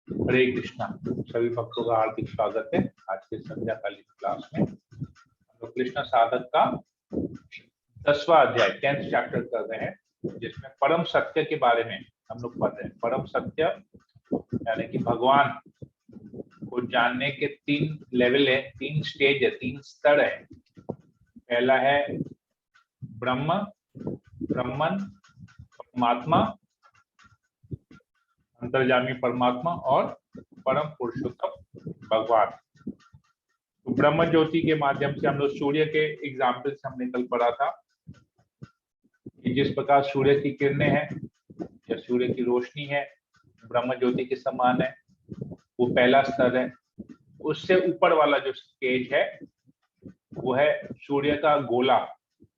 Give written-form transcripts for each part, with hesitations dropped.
हरे कृष्णा। सभी भक्तों का हार्दिक स्वागत है आज के संध्याकालीन क्लास में। हम लोग कृष्ण साधक का 10वां अध्याय 10th चैप्टर कर रहे हैं, जिसमें परम सत्य के बारे में हम लोग पढ़ रहे हैं। परम सत्य यानी कि भगवान को जानने के 3 लेवल है, 3 स्टेज है, 3 स्तर है। पहला है ब्रह्म, ब्रह्मन, परमात्मा, अंतर्यामी परमात्मा और परम पुरुषोत्तम भगवान। तो ब्रह्म ज्योति के माध्यम से हम लोग सूर्य के एग्जाम्पल से हमने कल पढ़ा था कि जिस प्रकार सूर्य की किरणें हैं या सूर्य की रोशनी है ब्रह्म ज्योति के समान है, वो पहला स्तर है। उससे ऊपर वाला जो स्टेज है वो है सूर्य का गोला,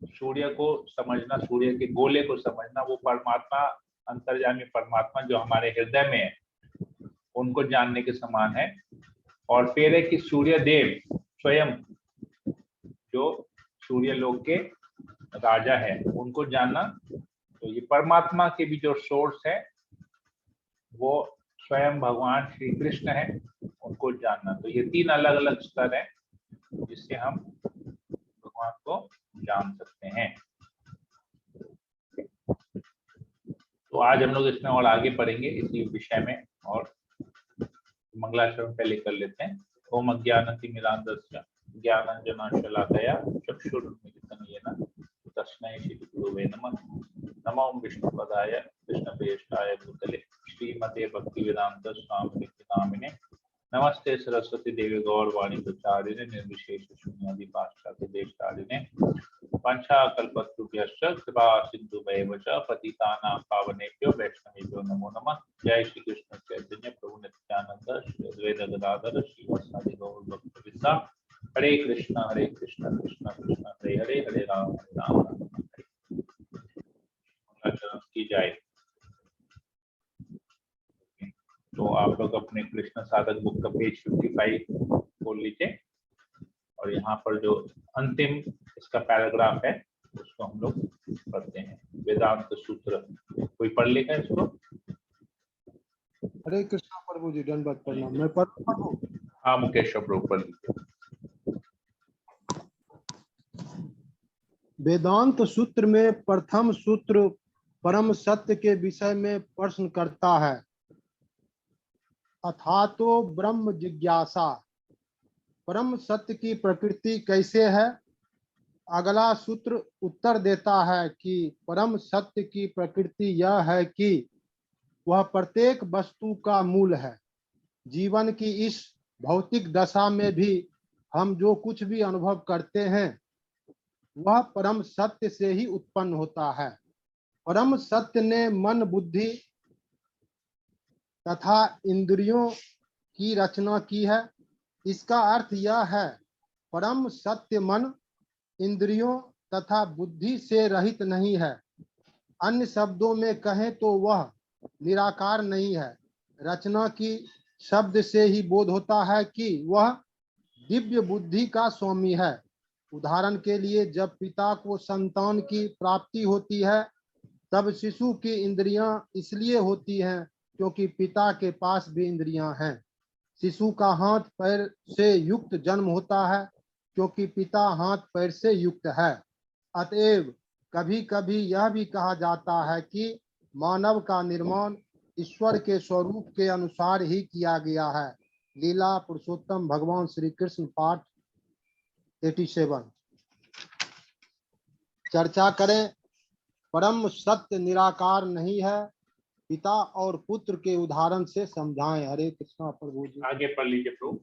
सूर्य को समझना, सूर्य के गोले को समझना। वो परमात्मा, अंतर्यामी परमात्मा जो हमारे हृदय में है, उनको जानने के समान है। और फिर है कि सूर्य देव स्वयं जो सूर्य लोक के राजा है, उनको जानना। तो ये परमात्मा के भी जो सोर्स है वो स्वयं भगवान श्री कृष्ण है, उनको जानना। तो ये 3 अलग अलग स्तर है जिससे हम भगवान को जान सकते हैं। तो आज हम लोग इसमें और आगे पढ़ेंगे इसी विषय में, और मंगलाचरण पहले कर लेते हैं। ओम अज्ञानतिमिरान्धस्य ज्ञानाञ्जनशलाकया चक्षुरुन्मीलितं येन तस्मै श्रीगुरवे नमः। नमो विष्णुपदाय कृष्णप्रेष्ठाय भूतले श्रीमते भक्तिवेदांत स्वामी नामिने नमस्ते सरस्वती देवी गौरवाणी प्रचारिणे निर्विशेष शून्यादि पाश्चात्य देशतारिणे पंचाकल्पतरुभ्यश्च कृपा सिन्धुभैव च पतितानां पावनेभ्यो वैष्णवेभ्यो नमो नमः। जय श्री कृष्ण चैतन्य प्रभु नित्यानंद श्री अद्वैत गदाधर श्रीवासादि गौर भक्तवृंदा। हरे कृष्ण कृष्ण कृष्ण हरे हरे, हरे राम राम हरे हरे। की जाए। तो आप लोग अपने कृष्ण साधक बुक का पेज 55 खोल लीजिए, और यहाँ पर जो अंतिम इसका पैराग्राफ है उसको हम लोग पढ़ते हैं। वेदांत सूत्र कोई पढ़ लेगा इसको? हरे कृष्णा प्रभु जी, दंडवत प्रणाम। मैं पढ़ूं? हाँ मुकेश प्रभु पढ़ लीजिए। वेदांत सूत्र में प्रथम सूत्र परम सत्य के विषय में प्रश्न करता है, अथातो ब्रह्म जिज्ञासा। परम सत्य की प्रकृति कैसे है? अगला सूत्र उत्तर देता है कि परम सत्य की प्रकृति यह है कि वह प्रत्येक वस्तु का मूल है। जीवन की इस भौतिक दशा में भी हम जो कुछ भी अनुभव करते हैं वह परम सत्य से ही उत्पन्न होता है। परम सत्य ने मन, बुद्धि तथा इंद्रियों की रचना की है। इसका अर्थ यह है, परम सत्य मन, इंद्रियों तथा बुद्धि से रहित नहीं है। अन्य शब्दों में कहें तो वह निराकार नहीं है। रचना की शब्द से ही बोध होता है कि वह दिव्य बुद्धि का स्वामी है। उदाहरण के लिए, जब पिता को संतान की प्राप्ति होती है तब शिशु की इंद्रियां इसलिए होती हैं क्योंकि पिता के पास भी इंद्रियां हैं। शिशु का हाथ पैर से युक्त जन्म होता है क्योंकि पिता हाथ पैर से युक्त है। अतएव कभी कभी यह भी कहा जाता है कि मानव का निर्माण ईश्वर के स्वरूप के अनुसार ही किया गया है। लीला पुरुषोत्तम भगवान श्री कृष्ण, पाठ 87। चर्चा करें। परम सत्य निराकार नहीं है। पिता और पुत्र के उदाहरण से समझाएं। हरे कृष्णा प्रभु जी। आगे पढ़ लीजिए प्रभु।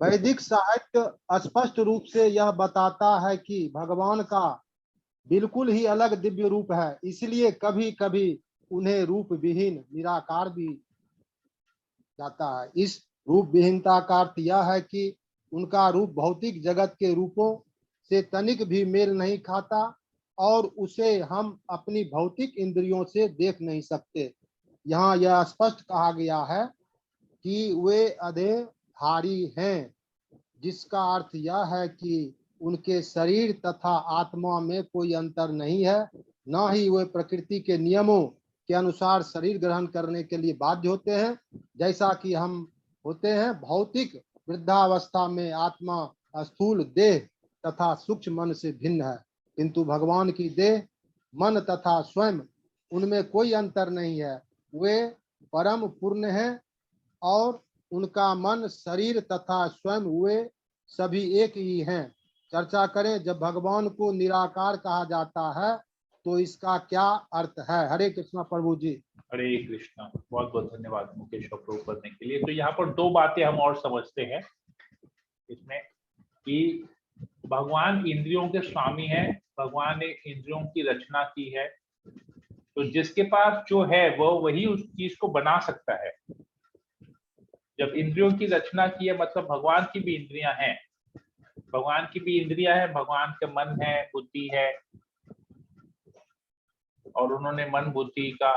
वैदिक साहित्य स्पष्ट रूप से यह बताता है कि भगवान का बिल्कुल ही अलग दिव्य रूप है, इसलिए कभी कभी उन्हें रूप विहीन, निराकार भी जाता है। इस रूप विहीनता का अर्थ यह है कि उनका रूप भौतिक जगत के रूपों से तनिक भी मेल नहीं खाता और उसे हम अपनी भौतिक इंद्रियों से देख नहीं सकते। यहाँ यह स्पष्ट कहा गया है कि वे अदेहधारी हैं, जिसका अर्थ यह है कि उनके शरीर तथा आत्मा में कोई अंतर नहीं है, न ही वे प्रकृति के नियमों के अनुसार शरीर ग्रहण करने के लिए बाध्य होते हैं, जैसा कि हम होते हैं। भौतिक वृद्धावस्था में आत्मा स्थूल देह तथा सूक्ष्म मन से भिन्न है, किंतु भगवान की देह, मन तथा स्वयं उनमें कोई अंतर नहीं है। वे परम पूर्ण हैं और उनका मन, शरीर तथा स्वयं वे सभी एक ही हैं। चर्चा करें, जब भगवान को निराकार कहा जाता है तो इसका क्या अर्थ है? हरे कृष्णा प्रभु जी। हरे कृष्णा। बहुत बहुत धन्यवाद मुकेश प्रभु करने के लिए। तो यहाँ पर दो बातें हम और समझते हैं इसमें कि भगवान इंद्रियों के स्वामी है, भगवान ने इंद्रियों की रचना की है, तो जिसके पास जो है वो वही उस चीज को बना सकता है। जब इंद्रियों की रचना की है मतलब भगवान की भी इंद्रियां हैं, भगवान की भी इंद्रियां हैं, भगवान के मन है, बुद्धि है, और उन्होंने मन बुद्धि का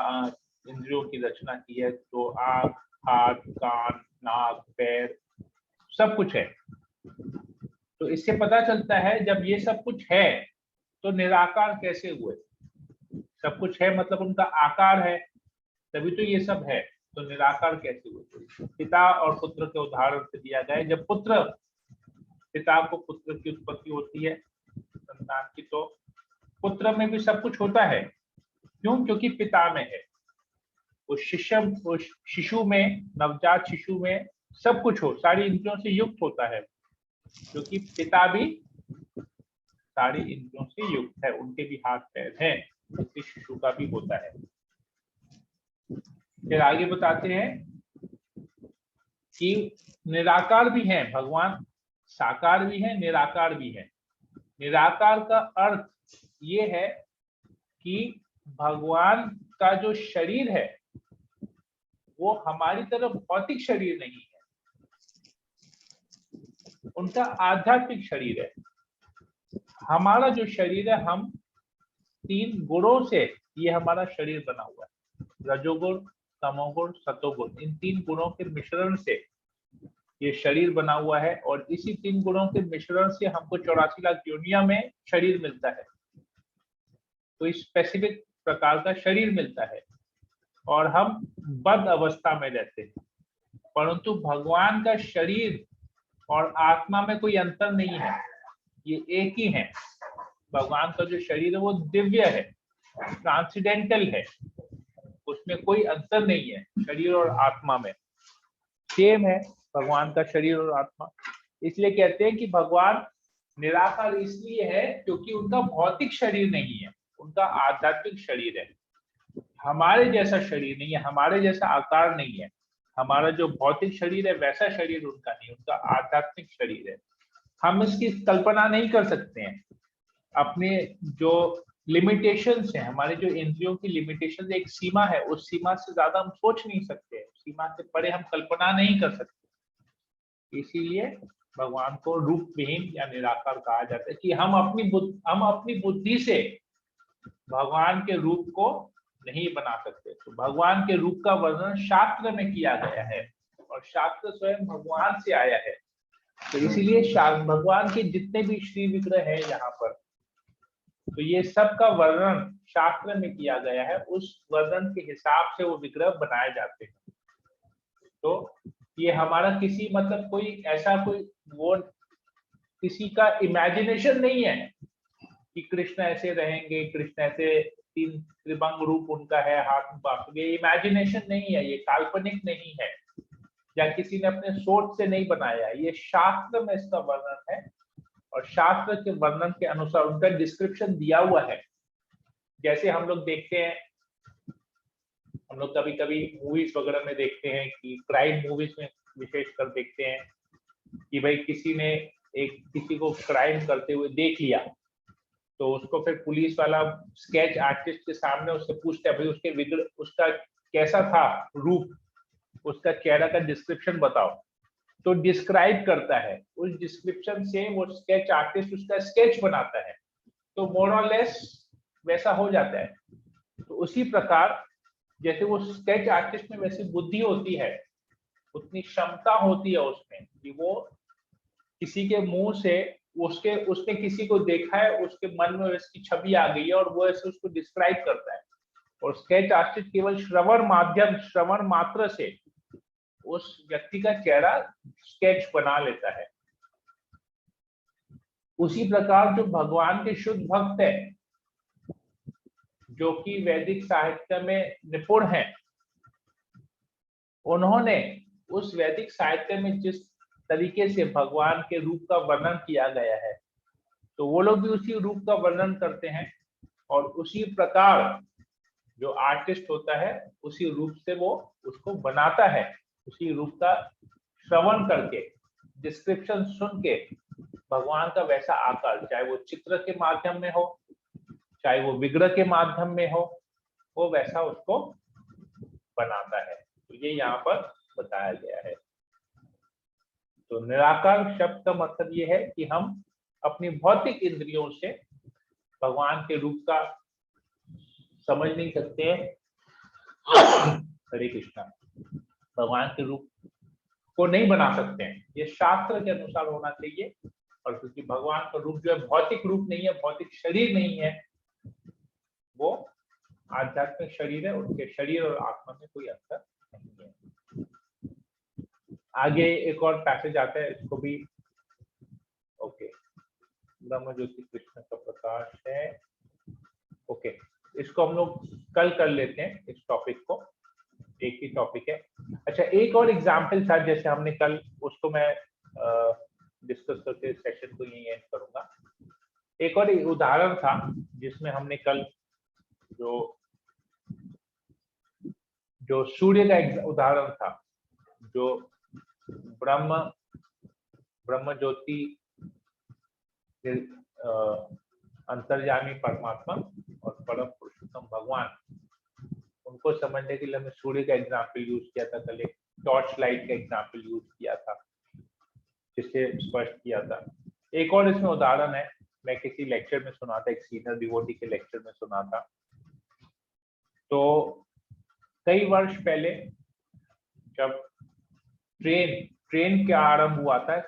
इंद्रियों की रचना की है। तो आंख, हाथ, कान, नाक, पैर सब कुछ है। तो इससे पता चलता है जब ये सब कुछ है तो निराकार कैसे हुए। सब कुछ है मतलब उनका आकार है, तभी तो ये सब है। तो निराकार कैसे हुए? पिता और पुत्र के उदाहरण से दिया गया है। जब पिता को पुत्र की उत्पत्ति होती है संतान की, तो पुत्र में भी सब कुछ होता है। क्यों? क्योंकि पिता में है। उस शिशु में, नवजात शिशु में सब कुछ हो, सारी इंद्रियों से युक्त होता है, क्योंकि पिता भी सारी इंद्रियों से युक्त है, उनके भी हाथ पैर हैं, इसलिए शिशु का भी होता है। फिर आगे बताते हैं कि निराकार भी है भगवान, साकार भी है, निराकार भी है। निराकार का अर्थ ये है कि भगवान का जो शरीर है वो हमारी तरह भौतिक शरीर नहीं है, उनका आध्यात्मिक शरीर है। हमारा जो शरीर है, हम 3 गुणों से ये हमारा शरीर बना हुआ है। रजोगुण, तमोगुण, सतोगुण, इन 3 गुणों के मिश्रण से ये शरीर बना हुआ है, और इसी 3 गुणों के मिश्रण से हमको 84 लाख योनियों में शरीर मिलता है। तो इस स्पेसिफिक प्रकार का शरीर मिलता है और हम बद्ध अवस्था में रहते हैं। परंतु भगवान का शरीर और आत्मा में कोई अंतर नहीं है, ये एक ही है। भगवान का जो शरीर है वो दिव्य है, ट्रांसेंडेंटल है, उसमें कोई अंतर नहीं है शरीर और आत्मा में, सेम है भगवान का शरीर और आत्मा। इसलिए कहते हैं कि भगवान निराकार इसलिए है क्योंकि उनका भौतिक शरीर नहीं है, उनका आध्यात्मिक शरीर है। हमारे जैसा शरीर नहीं है, हमारे जैसा आकार नहीं है। हमारा जो भौतिक शरीर है वैसा शरीर उनका नहीं, उनका आध्यात्मिक शरीर है। हम इसकी कल्पना नहीं कर सकते हैं। अपने जो लिमिटेशंस है, हमारे जो इंद्रियों की लिमिटेशन, एक सीमा है, उस सीमा से ज्यादा हम सोच नहीं सकते, सीमा से परे हम कल्पना नहीं कर सकते। इसीलिए भगवान को रूप विहीन या निराकार कहा जाता है कि हम अपनी बुद्धि से भगवान के रूप को नहीं बना सकते। तो भगवान के रूप का वर्णन शास्त्र में किया गया है और शास्त्र स्वयं भगवान से आया है। तो इसीलिए भगवान के जितने भी श्री विग्रह है यहाँ पर, तो ये सब का वर्णन शास्त्र में किया गया है, उस वर्णन के हिसाब से वो विग्रह बनाए जाते हैं। तो ये हमारा किसी मतलब कोई ऐसा कोई वो किसी का इमेजिनेशन नहीं है कि कृष्ण ऐसे रहेंगे, कृष्ण ऐसे 3 त्रिभंग रूप उनका है, हाथ में बांसुरी। ये इमेजिनेशन नहीं है, ये काल्पनिक नहीं है, या किसी ने अपने सोच से नहीं बनाया है, ये शास्त्र में इसका वर्णन है और शास्त्र के वर्णन के अनुसार उनका डिस्क्रिप्शन दिया हुआ है। जैसे हम लोग देखते हैं, हम लोग कभी कभी मूवीज वगैरह में देखते हैं कि क्राइम मूवीज में विशेषकर देखते हैं कि भाई किसी ने किसी को क्राइम करते हुए देख लिया, तो उसको फिर पुलिस वाला स्केच आर्टिस्ट के सामने उससे पूछता है भाई उसका कैसा था रूप, उसका चेहरा का डिस्क्रिप्शन बताओ। तो डिस्क्राइब करता है, उस डिस्क्रिप्शन से वो स्केच आर्टिस्ट उसका स्केच बनाता है, तो मोर और लेस वैसा हो जाता है। तो उसी प्रकार जैसे वो स्केच आर्टिस्ट में वैसी बुद्धि होती है, उतनी क्षमता होती है उसमें कि वो किसी के मुंह से उसने किसी को देखा है, उसके मन में उसकी छवि आ गई है और वो ऐसे उसको डिस्क्राइब करता है। और स्केच आर्टिस्ट केवल श्रवण मात्र से उस व्यक्ति का चेहरा स्केच बना लेता है। उसी प्रकार जो भगवान के शुद्ध भक्त है, जो कि वैदिक साहित्य में निपुण है, उन्होंने उस वैदिक साहित्य में जिस तरीके से भगवान के रूप का वर्णन किया गया है, तो वो लोग भी उसी रूप का वर्णन करते हैं और उसी प्रकार जो आर्टिस्ट होता है उसी रूप से वो उसको बनाता है। उसी रूप का श्रवण करके, डिस्क्रिप्शन सुन के भगवान का वैसा आकार, चाहे वो चित्र के माध्यम में हो, चाहे वो विग्रह के माध्यम में हो, वो वैसा उसको बनाता है। तो ये यहाँ पर बताया गया है। तो निराकार शब्द का मतलब ये है कि हम अपनी भौतिक इंद्रियों से भगवान के रूप का समझ नहीं सकते हैं। हरे कृष्णा। भगवान के रूप को नहीं बना सकते हैं, ये शास्त्र के अनुसार होना चाहिए। और क्योंकि भगवान का रूप जो है भौतिक रूप नहीं है, भौतिक शरीर नहीं है, वो आध्यात्मिक शरीर है, उनके शरीर और आत्मा में कोई अंतर नहीं है। आगे एक और पैसेज आता है, इसको भी ओके, ब्रह्म ज्योति कृष्ण का प्रकाश है। ओके, इसको हम लोग कल कर लेते हैं, इस टॉपिक को, एक ही टॉपिक है। अच्छा, एक और एग्जाम्पल था जैसे हमने कल, उसको मैं डिस्कस करके सेशन को यही एंड करूंगा। एक और उदाहरण था जिसमें हमने कल जो सूर्य का उदाहरण था, जो ब्रह्म ज्योति अंतर्यामी परमात्मा और परम पुरुषोत्तम भगवान, उनको समझने के लिए हमने सूर्य का एग्जाम्पल यूज किया था कल, एक टॉर्च लाइट का एग्जाम्पल यूज किया था, जिससे स्पष्ट किया था। एक और इसमें उदाहरण है, मैं किसी लेक्चर में सुना था, एक सीनियर डिवोटी के लेक्चर में सुना था। तो कई वर्ष पहले जब ट्रेन का आरंभ हुआ था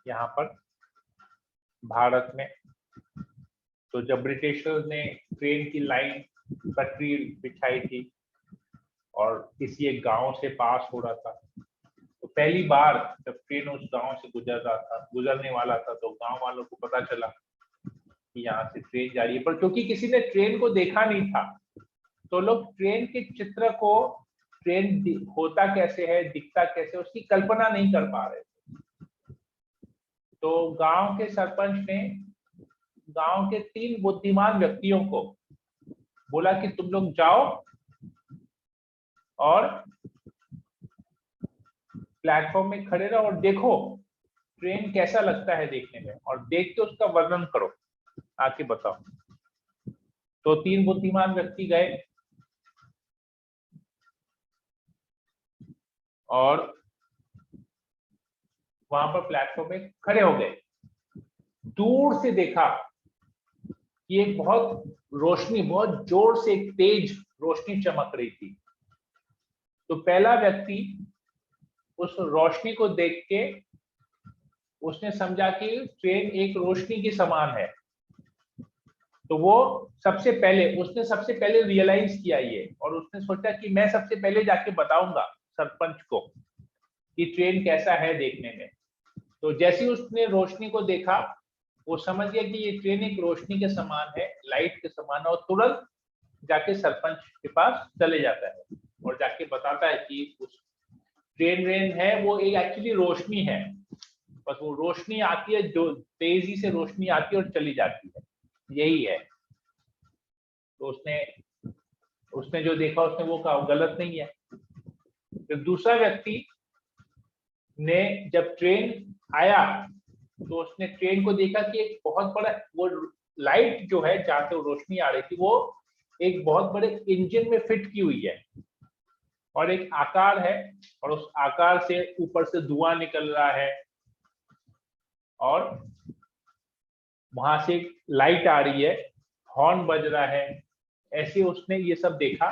यहाँ पर भारत में, तो जब ब्रिटिशर्स ने ट्रेन की लाइन पटरी बिछाई थी और किसी एक गांव से पास हो रहा था, तो पहली बार जब ट्रेन उस गांव से गुजरने वाला था, तो गांव वालों को पता चला कि यहाँ से ट्रेन जा रही है। पर क्योंकि किसी ने ट्रेन को देखा नहीं था, तो लोग ट्रेन के चित्र को, ट्रेन होता कैसे है, दिखता कैसे, उसकी कल्पना नहीं कर पा रहे थे। तो गांव के सरपंच ने गांव के 3 बुद्धिमान व्यक्तियों को बोला कि तुम लोग जाओ और प्लेटफॉर्म में खड़े रहो और देखो ट्रेन कैसा लगता है देखने में, और देख के उसका वर्णन करो, आके बताओ। तो 3 बुद्धिमान व्यक्ति गए और वहां पर प्लेटफॉर्म में खड़े हो गए। दूर से देखा कि एक बहुत रोशनी, बहुत जोर से एक तेज रोशनी चमक रही थी। तो पहला व्यक्ति उस रोशनी को देख के उसने समझा कि ट्रेन एक रोशनी के समान है। तो वो सबसे पहले रियलाइज किया ये, और उसने सोचा कि मैं सबसे पहले जाके बताऊंगा सरपंच को कि ट्रेन कैसा है देखने में। तो जैसे ही उसने रोशनी को देखा, वो समझ गया कि ये ट्रेन एक रोशनी के समान है, लाइट के समान है, और तुरंत जाके सरपंच के पास चले जाता है और जाके बताता है कि उस ट्रेन है वो एक एक्चुअली रोशनी है, बस वो रोशनी आती है, जो तेजी से रोशनी आती है और चली जाती है, यही है। तो उसने जो देखा उसने वो कहा गलत नहीं है। तो दूसरा व्यक्ति ने जब ट्रेन आया तो उसने ट्रेन को देखा कि एक बहुत बड़ा वो लाइट जो है, जहां से रोशनी आ रही थी, वो एक बहुत बड़े इंजन में फिट की हुई है और एक आकार है, और उस आकार से ऊपर से धुआं निकल रहा है और वहां से लाइट आ रही है, हॉर्न बज रहा है। ऐसे उसने ये सब देखा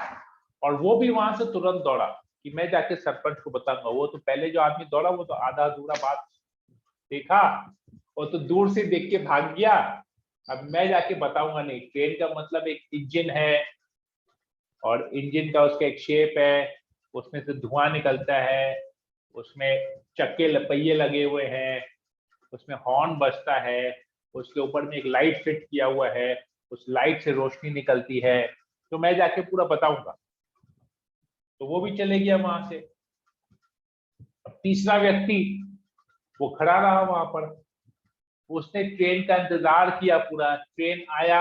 और वो भी वहां से तुरंत दौड़ा कि मैं जाके सरपंच को बताऊंगा। वो तो पहले जो आदमी दौड़ा वो तो आधा अधूरा बात देखा, वो तो दूर से देख के भाग गया, अब मैं जाके बताऊंगा नहीं, ट्रेन का मतलब एक इंजन है और इंजन का उसका एक शेप है, उसमें से धुआं निकलता है, उसमें चक्के पहिए लगे हुए हैं, उसमें हॉर्न बजता है, उसके ऊपर में एक लाइट फिट किया हुआ है, उस लाइट से रोशनी निकलती है, तो मैं जाके पूरा बताऊंगा। तो वो भी चले गया वहां से। अब तीसरा व्यक्ति वो खड़ा रहा वहां पर, उसने ट्रेन का इंतजार किया पूरा। ट्रेन आया,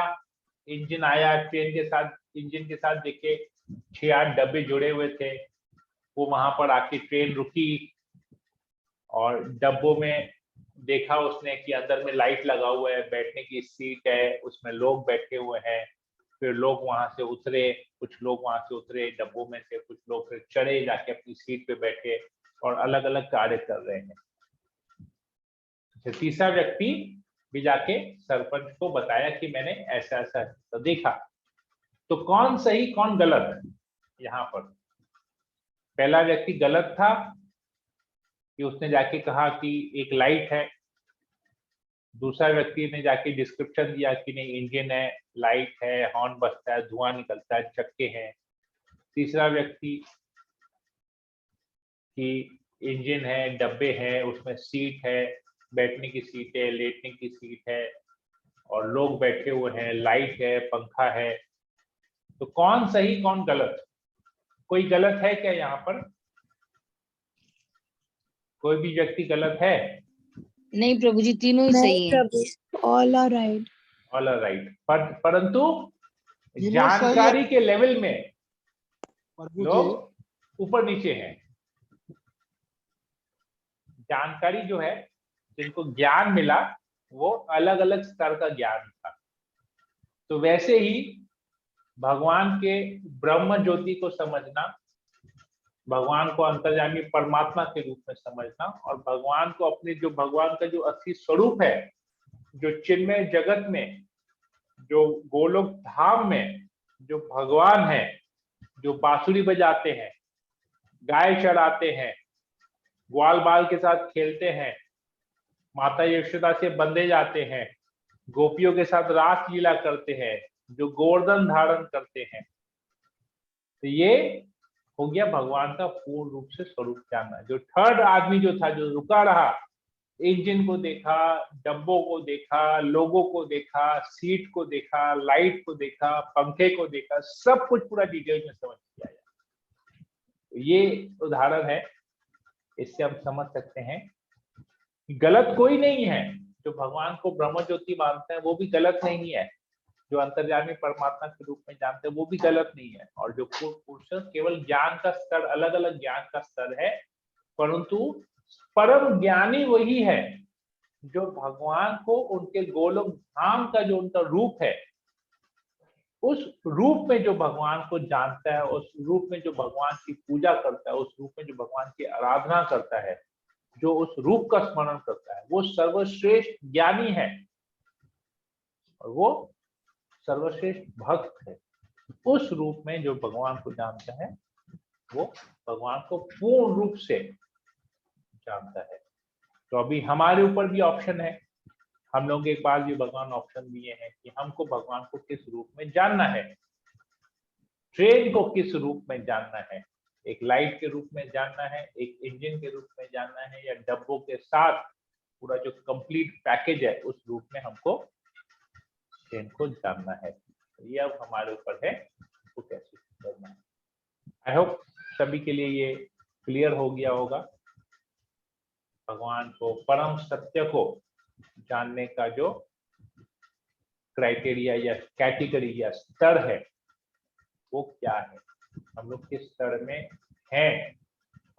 इंजन आया, ट्रेन के साथ इंजन के साथ देखे 6-8 डब्बे जुड़े हुए थे। वो वहां पर आके ट्रेन रुकी और डब्बों में देखा उसने कि अंदर में लाइट लगा हुआ है, बैठने की सीट है, उसमें लोग बैठे हुए हैं। फिर लोग वहां से उतरे, कुछ लोग वहां से उतरे डब्बों में से, कुछ लोग फिर चढ़े, जाके अपनी सीट पे बैठे और अलग अलग कार्य कर रहे हैं। तीसरा व्यक्ति भी जाके सरपंच को बताया कि मैंने ऐसा ऐसा तो देखा। तो कौन सही कौन गलत यहाँ पर? पहला व्यक्ति गलत था कि उसने जाके कहा कि एक लाइट है। दूसरा व्यक्ति ने जाके डिस्क्रिप्शन दिया कि नहीं, इंजन है, लाइट है, हॉर्न बजता है, धुआं निकलता है, चक्के हैं। तीसरा व्यक्ति कि इंजन है, डब्बे हैं, उसमें सीट है, बैठने की सीट है, लेटने की सीट है और लोग बैठे हुए हैं, लाइट है, पंखा है। तो कौन सही कौन गलत? कोई गलत है क्या यहाँ पर? कोई भी व्यक्ति गलत है? नहीं प्रभु जी, तीनों ही सही हैं। All are right. All are right. परंतु तीनों सही है। जानकारी के लेवल में प्रभु जी, लोग ऊपर नीचे हैं। जानकारी जो है, जिनको ज्ञान मिला वो अलग अलग स्तर का ज्ञान था। तो वैसे ही भगवान के ब्रह्म ज्योति को समझना, भगवान को अंतर्यामी परमात्मा के रूप में समझना और भगवान को अपने जो भगवान का जो असली स्वरूप है, जो चिन्मय जगत में, जो गोलोक धाम में जो भगवान है, जो बांसुरी बजाते हैं, गाय चराते हैं, ग्वाल बाल के साथ खेलते हैं, माता यशोदा से बंधे जाते हैं, गोपियों के साथ रास लीला करते हैं, जो गोवर्धन धारण करते हैं। तो ये हो गया भगवान का पूर्ण रूप से स्वरूप जानना। जो थर्ड आदमी जो था, जो रुका रहा, इंजन को देखा, डब्बों को देखा, लोगों को देखा, सीट को देखा, लाइट को देखा, पंखे को देखा, सब कुछ पूरा डिटेल में समझ किया जाए। तो ये उदाहरण है, इससे हम समझ सकते हैं कि गलत कोई नहीं है। जो भगवान को ब्रह्म ज्योति मानते हैं वो भी गलत नहीं है, जो अंतर्यामी परमात्मा के रूप में जानते हैं वो भी गलत नहीं है। और जो पुरुष केवल ज्ञान का स्तर, अलग अलग ज्ञान का स्तर है, परंतु परम ज्ञानी वही है जो भगवान को उनके गोलोक धाम का जो उनका रूप है, उस रूप में जो भगवान को जानता है, उस रूप में जो भगवान की पूजा करता है, उस रूप में जो भगवान की आराधना करता है, जो उस रूप का स्मरण करता है, वो सर्वश्रेष्ठ ज्ञानी है और वो सर्वश्रेष्ठ भक्त है। उस रूप में जो भगवान को जानता है वो भगवान को पूर्ण रूप से जानता है। तो अभी हमारे ऊपर भी ऑप्शन है, हम लोग एक बार भी भगवान ऑप्शन दिए हैं कि हमको भगवान को किस रूप में जानना है, ट्रेन को किस रूप में जानना है, एक लाइट के रूप में जानना है, एक इंजन के रूप में जानना है, या डब्बों के साथ पूरा जो कंप्लीट पैकेज है उस रूप में हमको ट्रेन को जानना है। ये अब हमारे ऊपर है तो कैसे करना है। आई होप सभी के लिए ये क्लियर हो गया होगा। भगवान को, परम सत्य को जानने का जो क्राइटेरिया या कैटेगरी या स्तर है वो क्या है, हम लोग किस स्तर में हैं,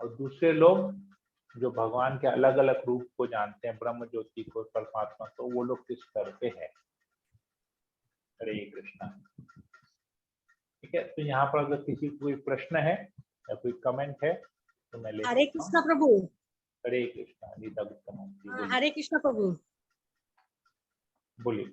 और दूसरे लोग जो भगवान के अलग अलग रूप को जानते हैं, ब्रह्म ज्योति को, परमात्मा को, वो लोग किस स्तर पे हैं। हरे कृष्णा। ठीक है, तो यहाँ पर अगर किसी को कोई प्रश्न है या कोई कमेंट है तो मैं ले। हरे कृष्णा प्रभु। हरे कृष्णा। गीता गुप्ता। हरे कृष्णा प्रभु। बोलिए।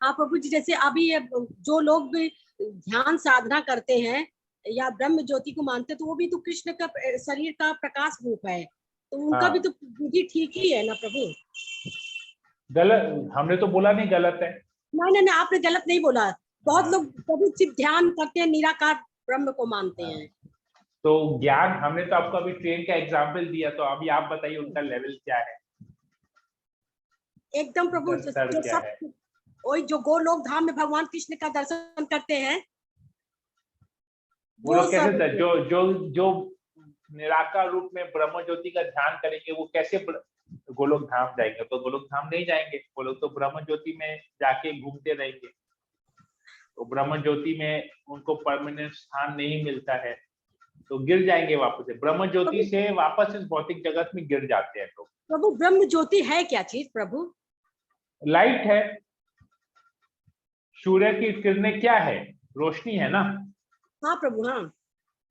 हाँ प्रभु जी, जैसे अभी जो लोग भी ध्यान साधना करते हैं या ब्रह्म ज्योति को मानते हैं, तो वो भी तो कृष्ण का शरीर का प्रकाश रूप है, तो उनका हाँ। भी तो विधि ठीक ही है ना प्रभु? गलत हमने तो बोला नहीं गलत है। नहीं नहीं, आपने गलत नहीं बोला। बहुत लोग प्रभु सिर्फ ध्यान करते हैं, निराकार ब्रह्म को मानते हैं। तो ज्ञान, हमने तो आपको अभी ट्रेन का एग्जाम्पल दिया, तो अभी आप बताइए उनका लेवल क्या है, एकदम प्रभु, उनका स्तर जो क्या सब है। वही जो गोलोक धाम में भगवान कृष्ण का दर्शन करते हैं वो लोग कैसे सब जो जो जो निराकार रूप में ब्रह्म ज्योति का ध्यान करेंगे, वो कैसे गोलोक धाम जाएंगे? तो गोलोक धाम नहीं जाएंगे, वो लोग तो ब्रह्म ज्योति में जाके घूमते रहेंगे। तो ब्रह्म ज्योति में उनको परमानेंट स्थान नहीं मिलता है, तो गिर जाएंगे वापस से ब्रह्म ज्योति से, वापस इस भौतिक जगत में गिर जाते हैं लोग। प्रभु ब्रह्म ज्योति है क्या चीज प्रभु? लाइट है, सूर्य की किरणें क्या है? रोशनी है ना। हाँ प्रभु, हाँ।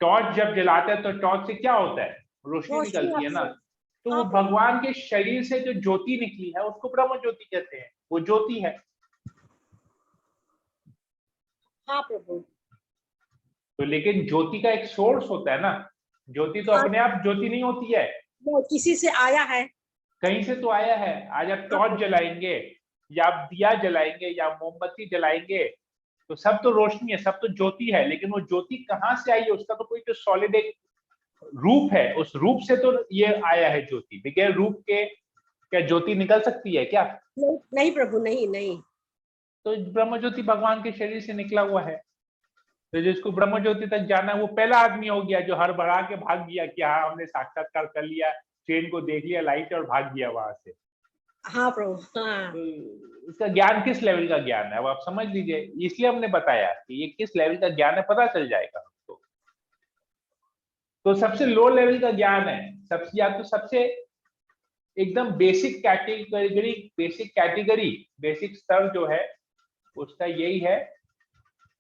टॉर्च जब जलाते हैं तो टॉर्च से क्या होता है? रोशनी निकलती है ना। तो वो हाँ, भगवान के शरीर से जो ज्योति निकली है उसको ब्रह्म ज्योति कहते हैं, वो ज्योति है। हाँ प्रभु। तो लेकिन ज्योति का एक सोर्स होता है ना, ज्योति तो हाँ, अपने आप ज्योति नहीं होती है, वो किसी से आया है। कहीं से तो आया है। आज आप टॉर्च जलाएंगे या आप दिया जलाएंगे या मोमबत्ती जलाएंगे, तो सब तो रोशनी है, सब तो ज्योति है, लेकिन वो ज्योति कहाँ से आई है, उसका तो कोई तो सॉलिड एक रूप है, उस रूप से तो ये आया है ज्योति। बगैर रूप के क्या ज्योति निकल सकती है क्या? नहीं, नहीं प्रभु, नहीं नहीं। तो ब्रह्म ज्योति भगवान के शरीर से निकला हुआ है। तो जिसको ब्रह्म ज्योति तक जाना है वो पहला आदमी हो गया जो हर बढ़ा के भाग गया कि हाँ हमने साक्षात्कार कर लिया, ट्रेन को देख लिया लाइट और भाग गया वहां से। हाँ प्रभु, हाँ। तो इसका ज्ञान किस लेवल का ज्ञान है, अब आप समझ लीजिए। इसलिए हमने बताया कि ये किस लेवल का ज्ञान है, पता चल जाएगा हमको। तो सबसे लो लेवल का ज्ञान है, सबसे या तो सबसे एकदम बेसिक कैटेगरी, बेसिक स्तर जो है उसका यही है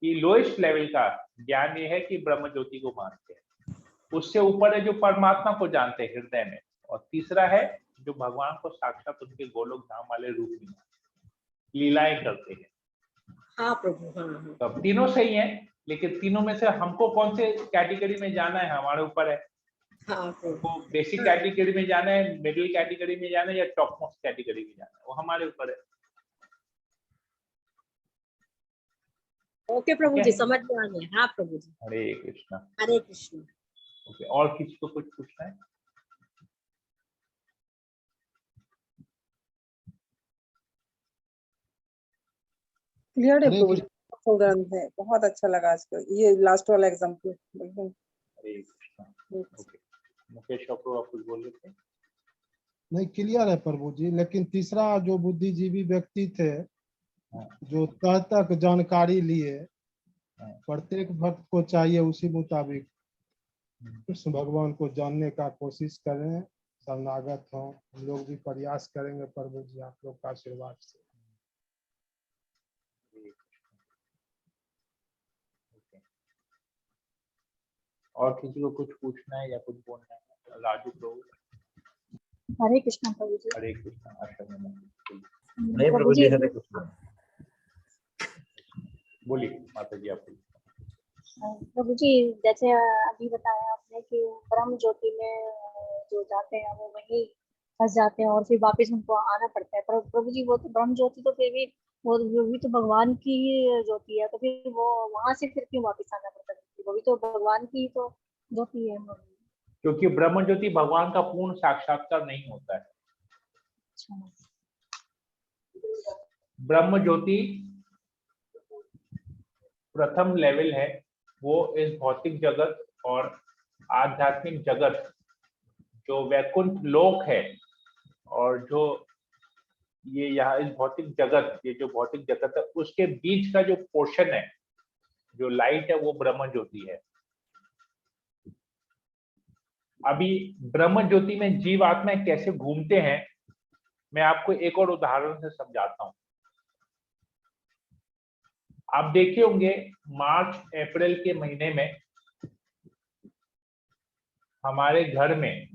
कि लोएस्ट लेवल का ज्ञान ये है कि ब्रह्म ज्योति को मानते हैं। उससे ऊपर है जो परमात्मा को जानते हैं हृदय में, और तीसरा है जो भगवान को साक्षात उनके गोलोक धाम वाले रूप में लीलाएं करते हैं। हाँ प्रभु, हाँ हाँ। तो अब तीनों सही हैं, लेकिन तीनों में से हमको कौन से कैटेगरी में जाना है हमारे ऊपर है। हाँ प्रभु। हमको बेसिक कैटेगरी में जाना है, मिडिल कैटेगरी में जाना है, या टॉप मोस्ट कैटेगरी में जाना है, वो हमारे ऊपर है। ओके प्रभु जी, समझ में आ गया। हाँ प्रभु जी। हरे कृष्णा। हरे कृष्ण। ओके, और किसी को कुछ पूछना है? क्लियर है हरे प्रभु जी, बहुत ग्रंथ है, बहुत अच्छा लगा आज का ये लास्ट वाला एग्जाम्पल एकदम। हरे कृष्णा। ओके, मुकेश प्रभु आप कुछ बोल रहे थे? नहीं, क्लियर है प्रभु जी। लेकिन तीसरा जो बुद्धिजीवी व्यक्ति थे जो तह तक जानकारी लिए, प्रत्येक भक्त को चाहिए उसी मुताबिक कृष्ण भगवान को जानने का कोशिश करें, शरणागत हों। हम लोग भी प्रयास करेंगे प्रभु जी आप लोग का आशीर्वाद से। और किसी को कुछ पूछना है या कुछ बोलना है? राजू प्रभु। हरे कृष्णा प्रभु जी। हरे कृष्णा। आश्रम में नहीं प्रभु जी, हरे कृष्णा। बोलिए माता जी आप। प्रभु जी, जैसे अभी बताया आपने कि ब्रह्म ज्योति में जो जाते हैं वो वहीं फंस जाते हैं और फिर वापस उनको आना पड़ता है। पर प्रभु जी वो तो ब्रह्म ज्योति तो फिर भी वो भी तो भगवान की ही ज्योति है, तो फिर वो वहां से फिर क्यों वापस आना पड़ता है? वो भी तो भगवान की तो ज्योति है। क्योंकि ब्रह्म ज्योति भगवान का पूर्ण साक्षात्कार नहीं होता है। अच्छा। ब्रह्म ज्योति प्रथम लेवल है, वो इस भौतिक जगत और आध्यात्मिक जगत जो वैकुंठ लोक है और जो ये यहाँ इस भौतिक जगत, ये जो भौतिक जगत है उसके बीच का जो पोर्शन है, जो लाइट है, वो ब्रह्म ज्योति है। अभी ब्रह्म ज्योति में जीव आत्माएं कैसे घूमते हैं, मैं आपको एक और उदाहरण से समझाता हूं। आप देखे होंगे मार्च अप्रैल के महीने में हमारे घर में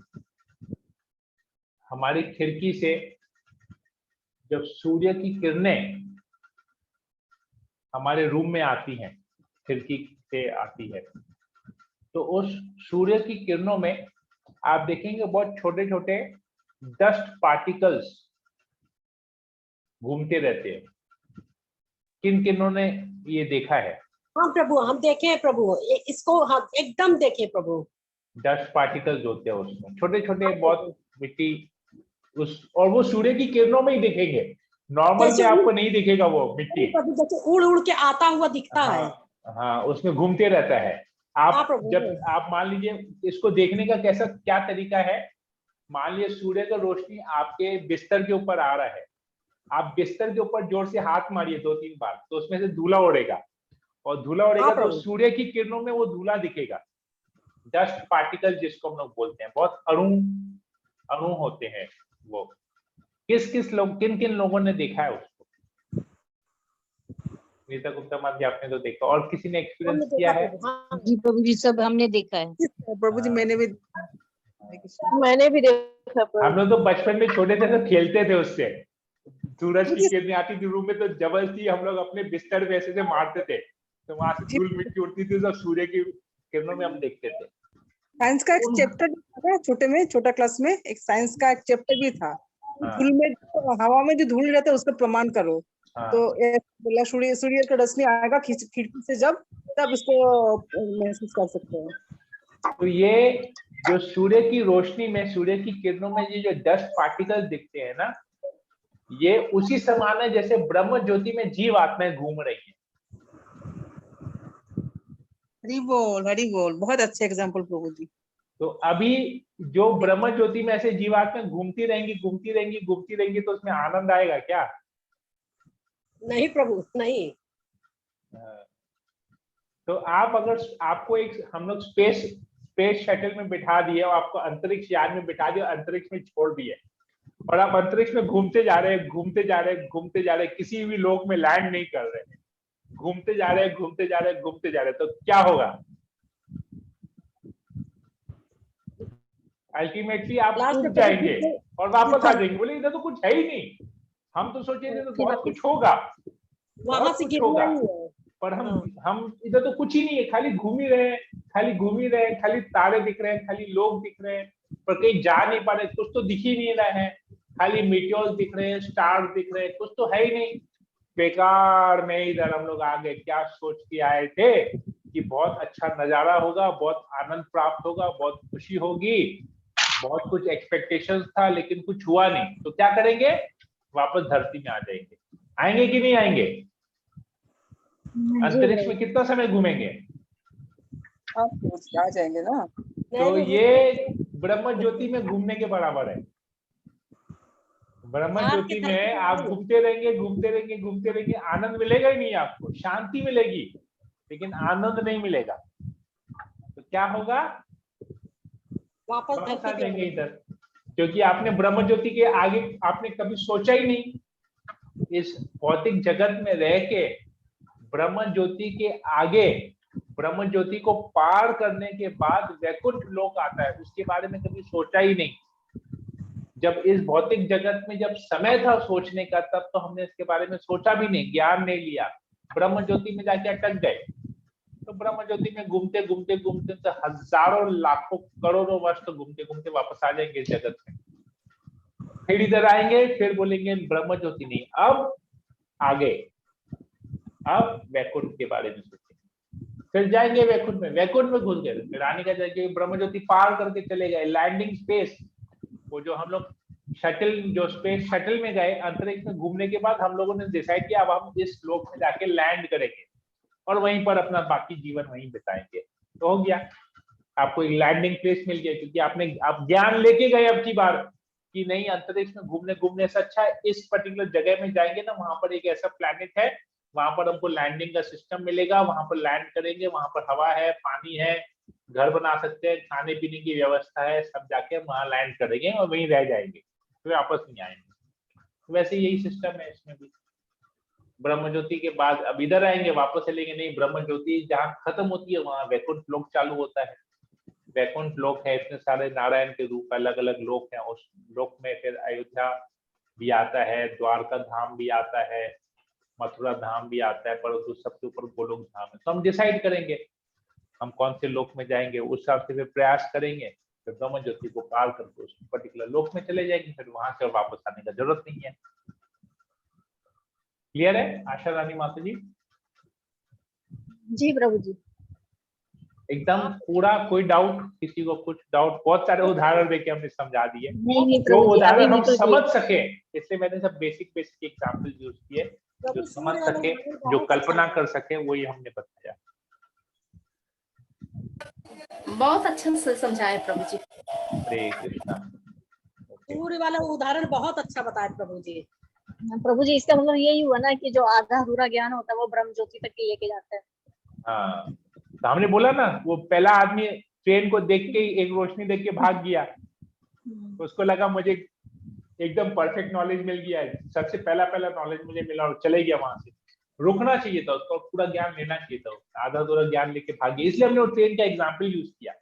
हमारी खिड़की से जब सूर्य की किरणें हमारे रूम में आती हैं, खिड़की से आती है, तो उस सूर्य की किरणों में आप देखेंगे बहुत छोटे छोटे डस्ट पार्टिकल्स घूमते रहते हैं। किन किन्हों ने ये देखा है? हाँ प्रभु, हम देखे प्रभु, इसको हम एकदम देखे प्रभु। डस्ट पार्टिकल्स होते हैं उसमें, छोटे छोटे बहुत मिट्टी उस, और वो सूर्य की किरणों में ही दिखेंगे, नॉर्मल में जैसे आपको नहीं दिखेगा वो मिट्टी। प्रभु जैसे उड़ उड़ के आता हुआ दिखता है। हाँ हाँ, उसमें घूमते रहता है। हाँ आप प्रभु। जब आप मान लीजिए इसको देखने का कैसा क्या तरीका है, मान लीजिए सूर्य का रोशनी आपके बिस्तर के ऊपर आ रहा है, आप बिस्तर के ऊपर जोर से हाथ मारिए 2-3 बार, तो उसमें से धूला उड़ेगा, और धूला उड़ेगा हाँ तो प्रभु। सूर्य की किरणों में वो धूला दिखेगा। डस्ट पार्टिकल जिसको हम लोग बोलते हैं, बहुत अणु अणु होते हैं वो। किन किन लोगों ने देखा है उसको? नीता गुप्ता माध्य आपने तो देखा, और किसी ने एक्सपीरियंस हमने किया देखा है? प्रभु, हाँ। जी प्रभु जी, सब हमने देखा है। प्रभु जी मैंने भी देखा हम लोग तो बचपन में छोटे थे तो खेलते थे उससे, सूरज की किरणें आती थी रूम में तो जबरदस्ती हम लोग अपने बिस्तर पे ऐसे से मारते थे, तो वहां से धूल मिट्टी उड़ती थी, तो सूर्य की किरणों में हम देखते थे। साइंस का एक चैप्टर था छोटे में, छोटा क्लास में एक साइंस का एक चैप्टर भी था। हाँ। धूल में, हवा में जो धूल रहता है उसका प्रमाण करो। हाँ। तो बोला सूर्य सूर्य का रोशनी आएगा खिड़की से जब, तब इसको महसूस कर सकते हैं। तो ये जो सूर्य की रोशनी में, सूर्य की किरणों में ये जो डस्ट पार्टिकल्स दिखते हैं ना, ये उसी समान है जैसे ब्रह्म ज्योति में जीव आत्माएं घूम रही है। हरि बोल, बहुत अच्छे एग्जाम्पल प्रभु जी। तो अभी जो ब्रह्म ज्योति में ऐसे जीवात्माएं घूमती रहेंगी घूमती रहेंगी घूमती रहेंगी, तो उसमें आनंद आएगा क्या? नहीं प्रभु, नहीं। तो आप अगर आपको एक हम लोग स्पेस शटल में बिठा दिए और आपको अंतरिक्ष यान में बिठा दिया, अंतरिक्ष में छोड़ दिए, और आप अंतरिक्ष में घूमते जा रहे हैं घूमते जा रहे हैं घूमते जा रहे हैं, किसी भी लोक में लैंड नहीं कर रहे हैं, घूमते जा रहे हैं घूमते जा रहे हैं घूमते जा रहे हैं, तो क्या होगा? अल्टीमेटली आप लास्ट टूट में जाएंगे और वापस आ ऊपर जाएंगे, बोले इधर तो कुछ है ही नहीं। हम तो सोचे इधर तो फिर बहुत वापस कुछ होगा, वहां बहुत से कुछ गिरना होगा, ही है। पर हाँ। हम इधर तो कुछ ही नहीं है, खाली घूम ही रहे हैं, खाली घूम ही रहे हैं, खाली तारे दिख रहे हैं, खाली लोग दिख रहे हैं, पर कहीं जा नहीं पा रहे, कुछ तो दिख ही नहीं रहा है, खाली मीटियोर्स दिख रहे हैं, स्टार्स दिख रहे हैं, कुछ तो है ही नहीं। बेकार में इधर हम लोग आ गए, क्या सोच के आए थे कि बहुत अच्छा नजारा होगा, बहुत आनंद प्राप्त होगा, बहुत खुशी होगी, बहुत कुछ एक्सपेक्टेशंस था, लेकिन कुछ हुआ नहीं, तो क्या करेंगे? वापस धरती में आ जाएंगे। आएंगे कि नहीं आएंगे? अंतरिक्ष में कितना समय घूमेंगे? आप आ जाएंगे ना। तो ये ब्रह्म ज्योति में घूमने के बराबर है। ब्रह्म ज्योति में आप घूमते रहेंगे घूमते रहेंगे घूमते रहेंगे, आनंद मिलेगा ही नहीं आपको, शांति मिलेगी लेकिन आनंद नहीं मिलेगा। तो क्या होगा? वापस वापस आ धरती पे जाएंगे इधर, क्योंकि आपने ब्रह्म ज्योति के आगे आपने कभी सोचा ही नहीं। इस भौतिक जगत में रह के ब्रह्म ज्योति के आगे, ब्रह्म ज्योति को पार करने के बाद वैकुंठ लोक आता है, उसके बारे में कभी सोचा ही नहीं। जब इस भौतिक जगत में जब समय था सोचने का, तब तो हमने इसके बारे में सोचा भी नहीं, ज्ञान नहीं लिया, ब्रह्म ज्योति में जाके अटक गए। तो ब्रह्म ज्योति में घूमते घूमते घूमते तो हजारों लाखों करोड़ों वर्ष तो घूमते घूमते वापस आ जाएंगे इस जगत में, फिर इधर आएंगे, फिर बोलेंगे ब्रह्म ज्योति नहीं, अब आगे, अब वैकुंठ के बारे में सोचेंगे, फिर जाएंगे वैकुंठ में घुस गए, फिर आने का जाएंगे ब्रह्म ज्योति पार करके चले गए, लैंडिंग स्पेस, वो जो हम लोग शटल, जो स्पेस शटल में गए अंतरिक्ष में घूमने के बाद हम लोगों ने डिसाइड किया अब हम इस लोक में जाके लैंड करेंगे और वहीं पर अपना बाकी जीवन वहीं बिताएंगे। तो हो गया, आपको एक लैंडिंग प्लेस मिल गया, क्योंकि आप ज्ञान लेके गए अब की बार कि नहीं, अंतरिक्ष में घूमने से अच्छा है इस पर्टिकुलर जगह में जाएंगे ना, वहां पर एक ऐसा प्लैनेट है, वहां पर हमको लैंडिंग का सिस्टम मिलेगा, वहां पर लैंड करेंगे, वहां पर हवा है, पानी है, घर बना सकते हैं, खाने पीने की व्यवस्था है, सब जाके वहां लैंड करेंगे और वहीं रह जाएंगे, फिर वापस नहीं आएंगे। वैसे यही सिस्टम है इसमें भी। ब्रह्म ज्योति के बाद अब इधर आएंगे, वापस चलेंगे नहीं, ब्रह्म ज्योति जहाँ खत्म होती है वहां वैकुंठ लोक चालू होता है। वैकुंठ लोक है, इतने सारे नारायण के रूप अलग अलग लोक हैं, उस लोक में फिर अयोध्या भी आता है, द्वारका धाम भी आता है, मथुरा धाम भी आता है, परंतु सबसे ऊपर गोलोक धाम है। तो हम डिसाइड करेंगे हम कौन से लोक में जाएंगे, उस हिसाब से फिर प्रयास करेंगे, फिर ब्रह्म ज्योति को पार करके उस पर्टिकुलर लोक में चले जाएंगे, फिर वहां से वापस आने का जरूरत नहीं है। क्लियर है आशा रानी माता जी? जी प्रभु जी। एकदम पूरा कोई डाउट, किसी को कुछ डाउट? बहुत सारे उदाहरण देके हमने समझा दिए, नहीं जो प्रभु जी, अभी उदाहरण भी हम तो समझ जी। सके, इसलिए मैंने सब बेसिक बेसिक एग्जाम्पल यूज किए, जो प्रभु समझ सूर्य वाला सके, उदाहरण जो बहुत अच्छा कल्पना है। कर सके, वही हमने बताया। बहुत अच्छा से समझाया प्रभु जी। हरे कृष्णा। ओके, सूर्य वाला उदाहरण बहुत अच्छा बताया प्रभु जी। प्रभु जी, इसका मतलब यही हुआ ना कि जो आधा अधूरा ज्ञान होता है वो ब्रह्म ज्योति तक ही लेके जाता है। हाँ, तो हमने बोला ना, वो पहला आदमी ट्रेन को देख के एक रोशनी देख के भाग गया, तो उसको लगा मुझे एकदम परफेक्ट नॉलेज मिल गया है, सबसे पहला नॉलेज मुझे मिला, और चले गया वहां से। रुकना चाहिए था उसको, पूरा ज्ञान लेना चाहिए था, आधा अधूरा ज्ञान लेके भाग गया, इसलिए हमने वो ट्रेन का एग्जाम्पल यूज किया,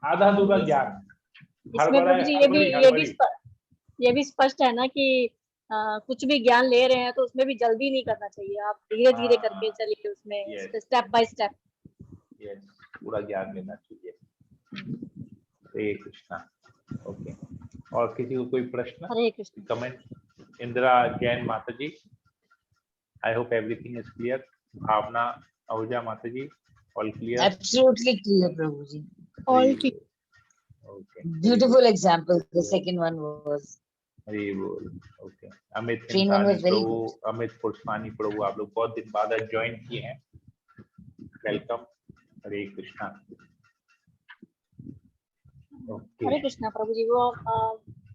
आधा अधूरा ज्ञान। इसमें प्रभु जी ये भी स्पष्ट है ना कि कुछ भी ज्ञान ले रहे हैं तो उसमें भी जल्दी नहीं करना चाहिए, आप धीरे धीरे करके चलिए उसमें, स्टेप बाय स्टेप। यस, पूरा ज्ञान लेना चाहिए। हरे कृष्णा। ओके, और किसी को कोई प्रश्न, हरे कृष्ण। कमेंट? इंदिरा जैन माता ji, I hope everything is clear. Bhavna Ahuja माता ji, all clear? Absolutely clear, Prabhuji. All clear. Okay, Beautiful example. The second one was. Hari बोल। ओके, अमित Train one हिंसानी was very प्रभु, अमित पुष्पानी प्रभु, आप लोग बहुत दिन बाद ज्वाइन किए हैं, वेलकम। हरे कृष्णा। ओके, हरे कृष्णा प्रभु जी। वो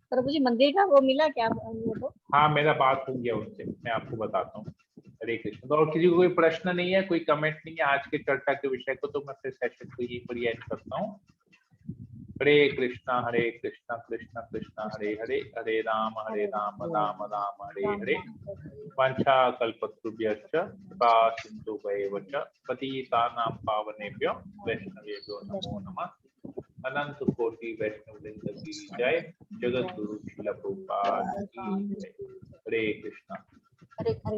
प्रभु जी मंदिर का वो मिला क्या वो? हाँ, मेरा बात हो गया उनसे, मैं आपको बताता हूँ। हरे कृष्ण। तो और किसी को कोई प्रश्न नहीं है, कोई कमेंट नहीं है आज के चर्चा के विषय को, तो मैं फिर सेशन को यहीं पर एंड करता हूँ। हरे कृष्णा कृष्णा कृष्णा हरे हरे, हरे राम राम राम हरे हरे। वाञ्छा कल्पतरुभ्यश्च कृपा सिन्धुभ्येव च पतितानां पावनेभ्यो वैष्णवेभ्यो नमो नमः। अनंत कोटि वैष्णव वृंद की जय, जगत गुरु श्रील प्रभुपाद की जय। हरे कृष्णा। हरे